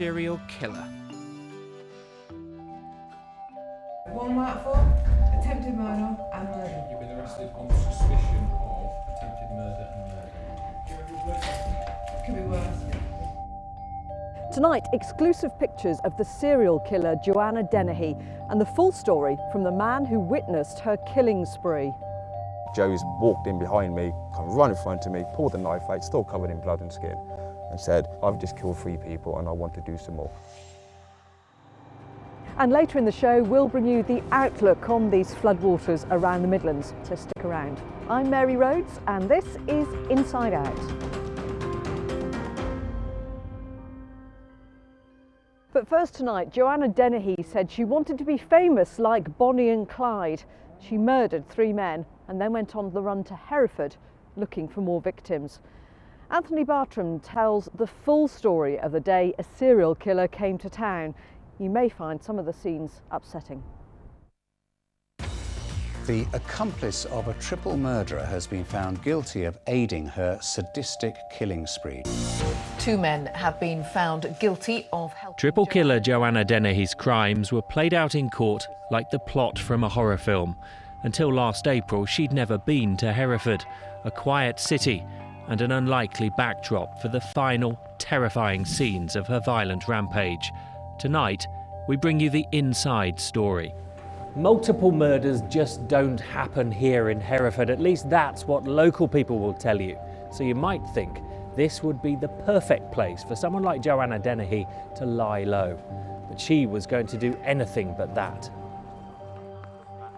Serial killer. One mark for attempted murder and murder. You've been arrested on suspicion of attempted murder and murder. Could be worse. Tonight, exclusive pictures of the serial killer Joanna Dennehy and the full story from the man who witnessed her killing spree. Joe's walked in behind me, come right in front of me, pulled the knife out, still covered in blood and skin, and said, "I've just killed 3 people and I want to do some more." And later in the show, we'll bring you the outlook on these floodwaters around the Midlands, so stick around. I'm Mary Rhodes and this is Inside Out. But first tonight, Joanna Dennehy said she wanted to be famous like Bonnie and Clyde. She murdered 3 men and then went on the run to Hereford looking for more victims. Anthony Bartram tells the full story of the day a serial killer came to town. You may find some of the scenes upsetting. The accomplice of a triple murderer has been found guilty of aiding her sadistic killing spree. 2 men have been found guilty of helping... Triple killer Joanna Dennehy's crimes were played out in court like the plot from a horror film. Until last April, she'd never been to Hereford, a quiet city and an unlikely backdrop for the final, terrifying scenes of her violent rampage. Tonight, we bring you the inside story. Multiple murders just don't happen here in Hereford. At least that's what local people will tell you. So you might think this would be the perfect place for someone like Joanna Dennehy to lie low. But she was going to do anything but that.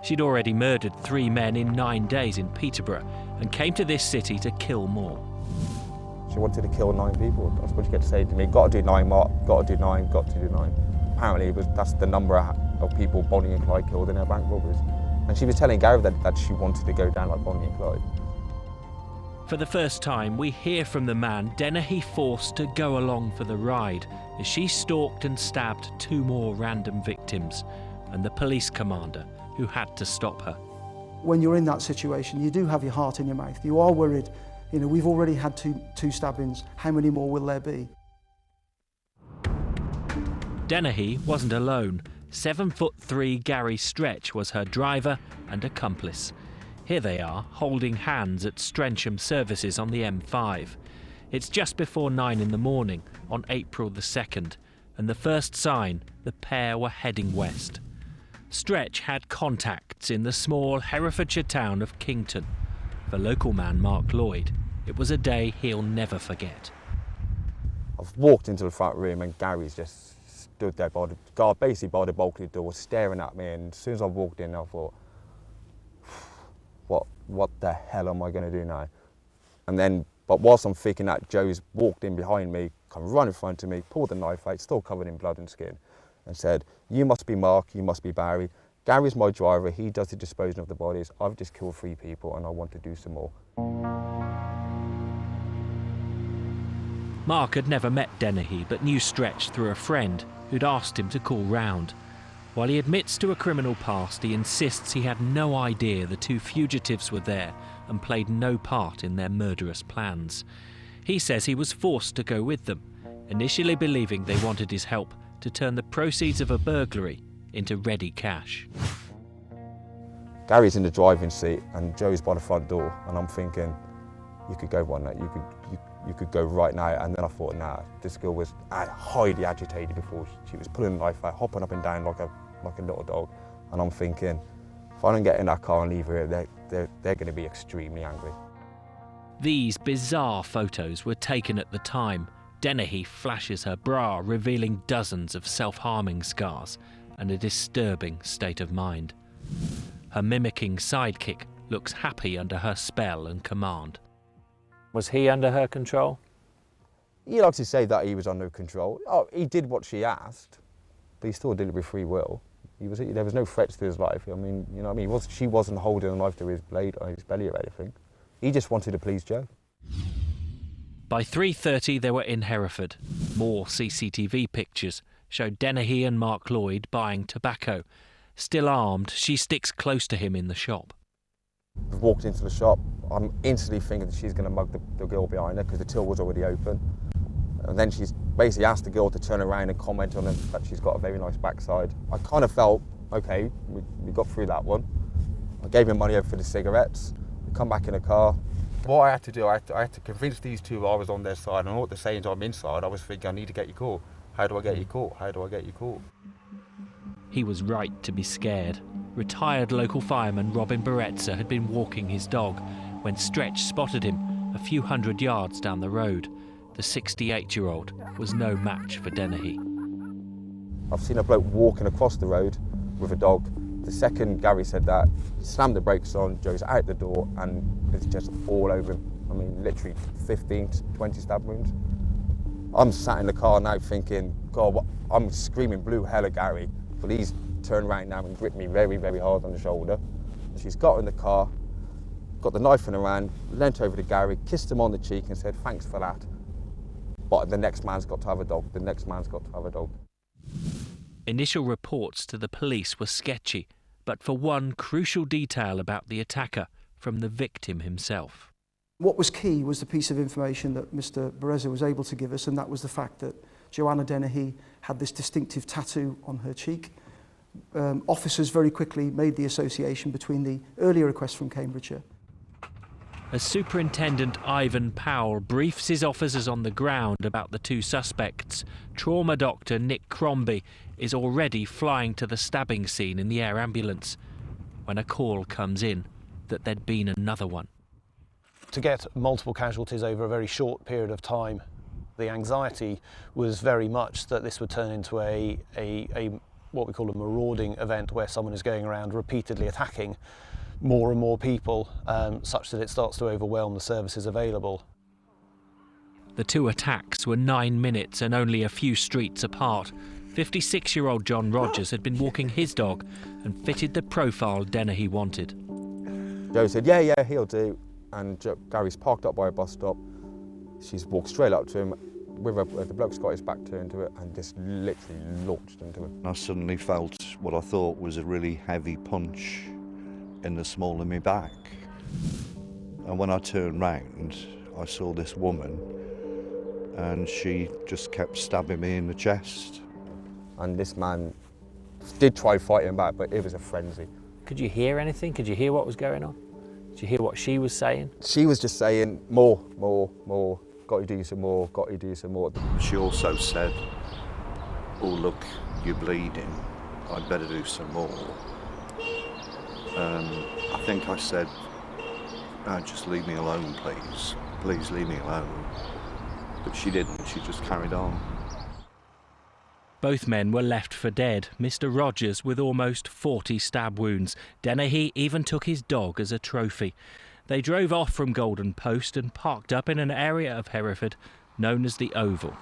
She'd already murdered 3 men in 9 days in Peterborough and came to this city to kill more. She wanted to kill 9 people. That's what she kept saying to me, "Got to do 9, Mark, got to do 9, got to do 9. Apparently that's the number of people Bonnie and Clyde killed in their bank robberies. And she was telling Gary that she wanted to go down like Bonnie and Clyde. For the first time, we hear from the man Dennehy forced to go along for the ride as she stalked and stabbed 2 more random victims, and the police commander who had to stop her. When you're in that situation, you do have your heart in your mouth. You are worried. You know, we've already had two stabbings. How many more will there be? Dennehy wasn't alone. 7'3" Gary Stretch was her driver and accomplice. Here they are, holding hands at Strensham Services on the M5. It's just before 9 in the morning on April the 2nd, and the first sign, the pair were heading west. Stretch had contacts in the small Herefordshire town of Kington. For local man Mark Lloyd, it was a day he'll never forget. I've walked into the front room and Gary's just stood there by the guard, basically by the balcony door, staring at me. And as soon as I walked in, I thought, what the hell am I going to do now? And then, but whilst I'm thinking that, Joe's walked in behind me, come right in front of me, pulled the knife out, still covered in blood and skin, and said, "You must be Mark, you must be Barry. Gary's my driver, he does the disposing of the bodies. I've just killed 3 people and I want to do some more." Mark had never met Dennehy but knew Stretch through a friend who'd asked him to call round. While he admits to a criminal past, he insists he had no idea the 2 fugitives were there and played no part in their murderous plans. He says he was forced to go with them, initially believing they wanted his help to turn the proceeds of a burglary into ready cash. Gary's in the driving seat and Joe's by the front door, and I'm thinking, you could go right now, you could go right now. And then I thought, nah, this girl was highly agitated before. She was pulling the knife out, hopping up and down like a little dog. And I'm thinking, if I don't get in that car and leave her, they're going to be extremely angry. These bizarre photos were taken at the time. Dennehy flashes her bra, revealing dozens of self-harming scars and a disturbing state of mind. Her mimicking sidekick looks happy under her spell and command. Was he under her control? You like to say that he was under control. Oh, he did what she asked, but he still did it with free will. There was no threats to his life. I mean, you know what I mean? She wasn't holding a knife to his blade or his belly or anything. He just wanted to please Joe. By 3:30 they were in Hereford. More CCTV pictures showed Dennehy and Mark Lloyd buying tobacco. Still armed, she sticks close to him in the shop. We've walked into the shop. I'm instantly thinking that she's going to mug the girl behind her because the till was already open. And then she's basically asked the girl to turn around and comment on that she's got a very nice backside. I kind of felt, okay, we got through that one. I gave him money over for the cigarettes. We come back in the car. What I had to do, I had to convince these two I was on their side, and what they're saying is I'm inside. I was thinking, I need to get you caught. How do I get you caught? How do I get you caught? He was right to be scared. Retired local fireman Robin Berezza had been walking his dog when Stretch spotted him a few hundred yards down the road. The 68-year-old was no match for Dennehy. I've seen a bloke walking across the road with a dog. The second Gary said that, he slammed the brakes on, Joe's out the door, and it's just all over him. I mean, literally 15 to 20 stab wounds. I'm sat in the car now thinking, God, I'm screaming blue hell at Gary, but he's turned around now and gripped me very, very hard on the shoulder. She's got in the car, got the knife in her hand, leant over to Gary, kissed him on the cheek and said, thanks for that. But the next man's got to have a dog. The next man's got to have a dog. Initial reports to the police were sketchy, but for one crucial detail about the attacker from the victim himself. What was key was the piece of information that Mr. Berezza was able to give us, and that was the fact that Joanna Dennehy had this distinctive tattoo on her cheek. Officers very quickly made the association between the earlier request from Cambridgeshire. As Superintendent Ivan Powell briefs his officers on the ground about the two suspects, trauma doctor Nick Crombie is already flying to the stabbing scene in the air ambulance when a call comes in that there'd been another one. To get multiple casualties over a very short period of time, the anxiety was very much that this would turn into a what we call a marauding event, where someone is going around repeatedly attacking more and more people, such that it starts to overwhelm the services available. The two attacks were 9 minutes and only a few streets apart. 56-year-old John Rogers had been walking his dog and fitted the profile Dennehy wanted. Joe said, yeah, he'll do. And Gary's parked up by a bus stop. She's walked straight up to him, the bloke's got his back turned to it, and just literally launched into him. I suddenly felt what I thought was a really heavy punch in the small of my back. And when I turned round, I saw this woman, and she just kept stabbing me in the chest. And this man did try fighting back, but it was a frenzy. Could you hear anything? Could you hear what was going on? Did you hear what she was saying? She was just saying, more, got to do some more, got to do some more. She also said, oh look, you're bleeding, I'd better do some more. I think I said, oh, just leave me alone, please. Please leave me alone. But she didn't, she just carried on. Both men were left for dead, Mr. Rogers with almost 40 stab wounds. Dennehy even took his dog as a trophy. They drove off from Golden Post and parked up in an area of Hereford known as the Oval.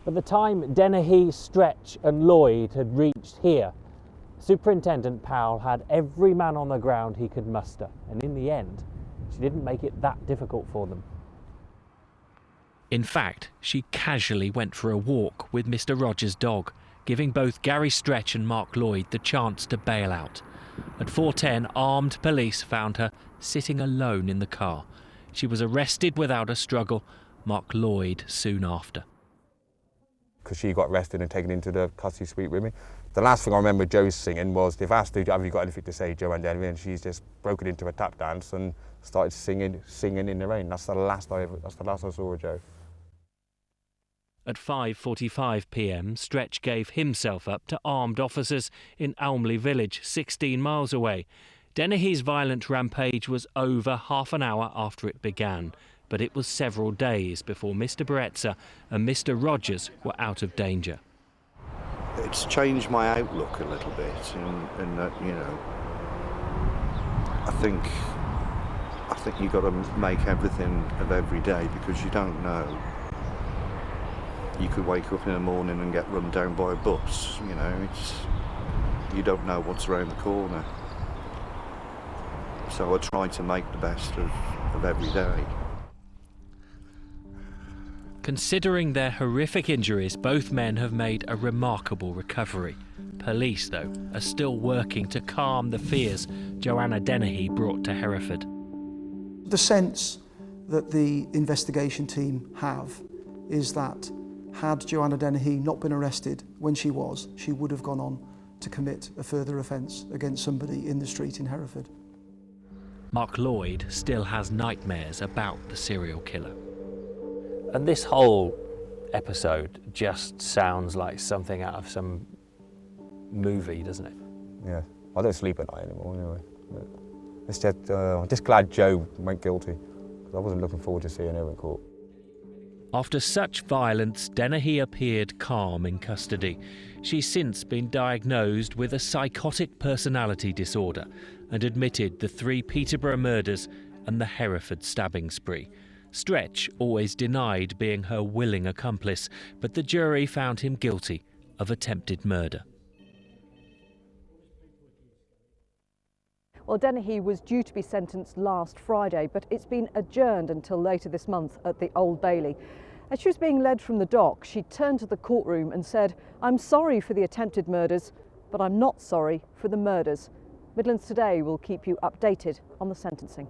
By the time Dennehy, Stretch and Lloyd had reached here, Superintendent Powell had every man on the ground he could muster, and in the end, she didn't make it that difficult for them. In fact, she casually went for a walk with Mr. Rogers' dog, giving both Gary Stretch and Mark Lloyd the chance to bail out. At 4:10, armed police found her sitting alone in the car. She was arrested without a struggle, Mark Lloyd soon after. Because she got arrested and taken into the custody suite with me. The last thing I remember Joe singing was, they've asked her, have you got anything to say, Joanna Dennehy? And she's just broken into a tap dance and started singing in the rain. That's the last I saw of Joe. At 5:45 p.m, Stretch gave himself up to armed officers in Elmley Village, 16 miles away. Dennehy's violent rampage was over half an hour after it began, but it was several days before Mr. Berezza and Mr. Rogers were out of danger. It's changed my outlook a little bit in that, you know, I think you've got to make everything of every day, because you don't know. You could wake up in the morning and get run down by a bus, you know, you don't know what's around the corner. So I try to make the best of every day. Considering their horrific injuries, both men have made a remarkable recovery. Police, though, are still working to calm the fears Joanna Dennehy brought to Hereford. The sense that the investigation team have is that had Joanna Dennehy not been arrested when she was, she would have gone on to commit a further offence against somebody in the street in Hereford. Mark Lloyd still has nightmares about the serial killer. And this whole episode just sounds like something out of some movie, doesn't it? Yeah, I don't sleep at night anymore anyway. But it's just, I'm just glad Joe went guilty, because I wasn't looking forward to seeing her in court. After such violence, Dennehy appeared calm in custody. She's since been diagnosed with a psychotic personality disorder and admitted the 3 Peterborough murders and the Hereford stabbing spree. Stretch always denied being her willing accomplice, but the jury found him guilty of attempted murder. Well, Dennehy was due to be sentenced last Friday, but it's been adjourned until later this month at the Old Bailey. As she was being led from the dock, she turned to the courtroom and said, "I'm sorry for the attempted murders, but I'm not sorry for the murders." Midlands Today will keep you updated on the sentencing.